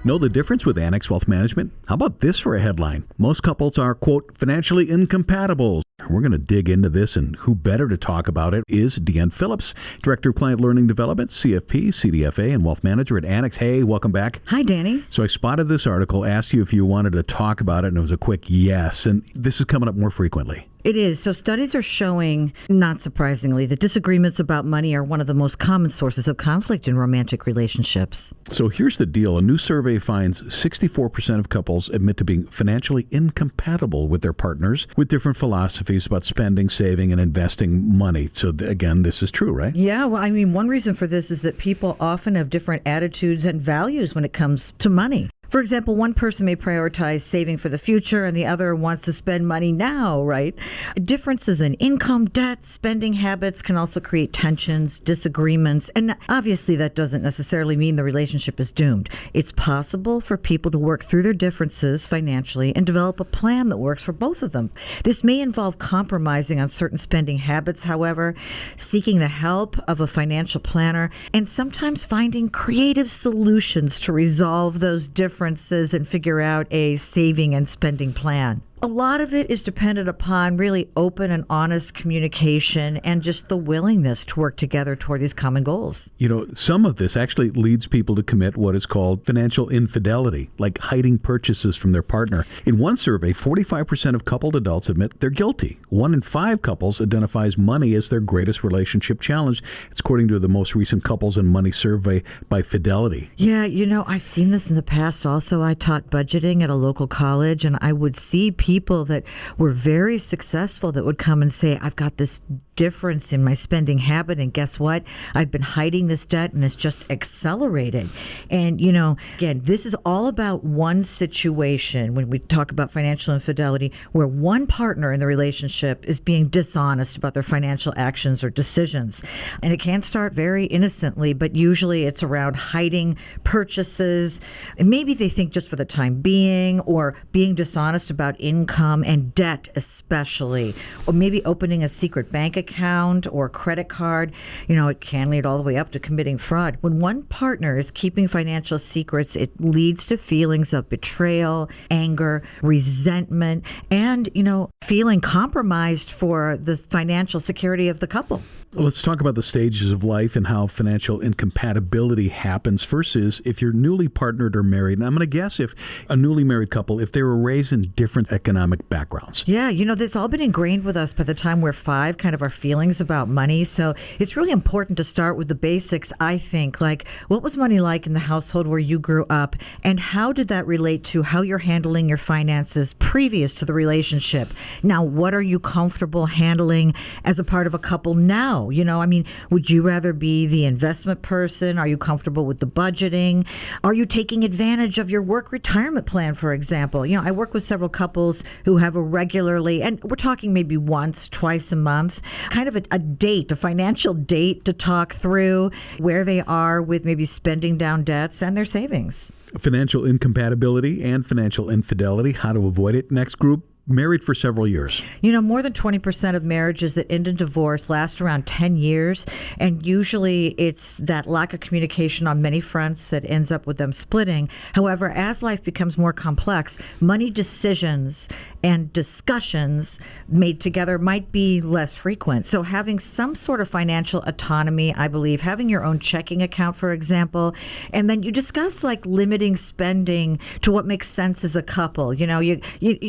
Know the difference with Annex Wealth Management? How about this for a headline? Most couples are, quote, financially incompatible. We're going to dig into this, and who better to talk about it is Deanne Phillips, Director of Client Learning Development, CFP, CDFA, and Wealth Manager at Annex. Hey, welcome back. Hi, Danny. So I spotted this article, asked you if you wanted to talk about it, and it was a quick yes. And this is coming up more frequently. It is. So studies are showing, not surprisingly, that disagreements about money are one of the most common sources of conflict in romantic relationships. So here's the deal. A new survey finds 64% of couples admit to being financially incompatible with their partners with different philosophies about spending, saving, and investing money. So again, this is true, right? Yeah. Well, I mean, one reason for this is that people often have different attitudes and values when it comes to money. For example, one person may prioritize saving for the future and the other wants to spend money now, right? Differences in income, debt, spending habits can also create tensions, disagreements, and obviously that doesn't necessarily mean the relationship is doomed. It's possible for people to work through their differences financially and develop a plan that works for both of them. This may involve compromising on certain spending habits, however, seeking the help of a financial planner, and sometimes finding creative solutions to resolve those differences and figure out a saving and spending plan. A lot of it is dependent upon really open and honest communication and just the willingness to work together toward these common goals. You know, some of this actually leads people to commit what is called financial infidelity, like hiding purchases from their partner. In one survey, 45% of coupled adults admit they're guilty. 1 in 5 couples identifies money as their greatest relationship challenge. It's according to the most recent Couples and Money survey by Fidelity. Yeah, you know, I've seen this in the past also. I taught budgeting at a local college, and I would see people that were very successful that would come and say, I've got this difference in my spending habit, and guess what? I've been hiding this debt and it's just accelerated. And, you know, again, this is all about one situation when we talk about financial infidelity, where one partner in the relationship is being dishonest about their financial actions or decisions. And it can start very innocently, but usually it's around hiding purchases. And maybe they think just for the time being, or being dishonest about income and debt especially, or maybe opening a secret bank account or credit card. You know, it can lead all the way up to committing fraud. When one partner is keeping financial secrets, it leads to feelings of betrayal, anger, resentment, and, you know, feeling compromised for the financial security of the couple. Let's talk about the stages of life and how financial incompatibility happens. First is if you're newly partnered or married. And I'm going to guess if a newly married couple, if they were raised in different economic backgrounds. Yeah, you know, this all been ingrained with us by the time we're 5, kind of our feelings about money. So it's really important to start with the basics, I think, like what was money like in the household where you grew up, and how did that relate to how you're handling your finances previous to the relationship? Now, what are you comfortable handling as a part of a couple now? You know, I mean, would you rather be the investment person? Are you comfortable with the budgeting? Are you taking advantage of your work retirement plan, for example? You know, I work with several couples who have a regularly, and we're talking maybe once, twice a month, kind of a date, a financial date to talk through where they are with maybe spending down debts and their savings. Financial incompatibility and financial infidelity, how to avoid it. Next group, married for several years. You know, more than 20% of marriages that end in divorce last around 10 years. And usually it's that lack of communication on many fronts that ends up with them splitting. However, as life becomes more complex, money decisions and discussions made together might be less frequent. So having some sort of financial autonomy, I believe, having your own checking account, for example, and then you discuss like limiting spending to what makes sense as a couple. You know, you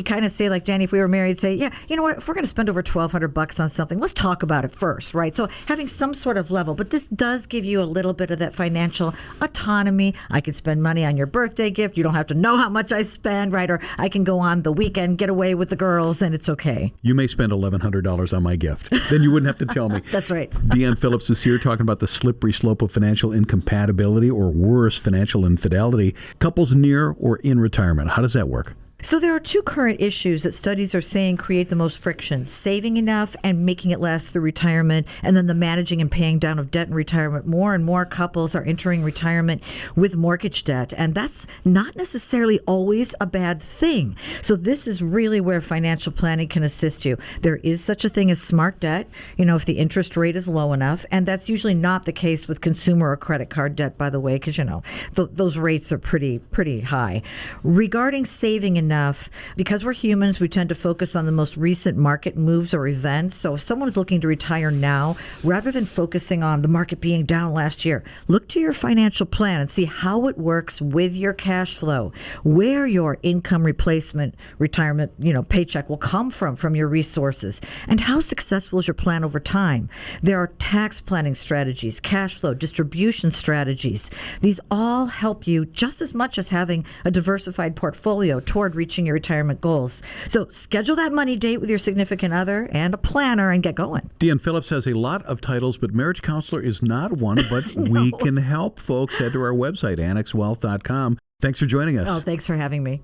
kind of say like, Danny, if we were married, say, yeah, you know what, if we're going to spend over $1,200 on something, let's talk about it first, right? So having some sort of level, but this does give you a little bit of that financial autonomy. I can spend money on your birthday gift. You don't have to know how much I spend, right? Or I can go on the weekend, get away with the girls, and it's okay. You may spend $1,100 on my gift. Then you wouldn't have to tell me. That's right. Deanne Phillips is here talking about the slippery slope of financial incompatibility, or worse, financial infidelity. Couples near or in retirement. How does that work? So there are two current issues that studies are saying create the most friction: saving enough and making it last through retirement, and then the managing and paying down of debt in retirement. More and more couples are entering retirement with mortgage debt, and that's not necessarily always a bad thing. So this is really where financial planning can assist you. There is such a thing as smart debt, if the interest rate is low enough, and that's usually not the case with consumer or credit card debt, by the way, because those rates are pretty high. Regarding saving enough, because we're humans, we tend to focus on the most recent market moves or events. So if someone's looking to retire now, rather than focusing on the market being down last year, look to your financial plan and see how it works with your cash flow, where your income replacement retirement, paycheck will come from your resources, and how successful is your plan over time. There are tax planning strategies, cash flow, distribution strategies. These all help you just as much as having a diversified portfolio toward reaching your retirement goals. So schedule that money date with your significant other and a planner and get going. Deanne, Phillips has a lot of titles, but marriage counselor is not one, but we can help folks. Head to our website, annexwealth.com. Thanks for joining us. Oh, thanks for having me.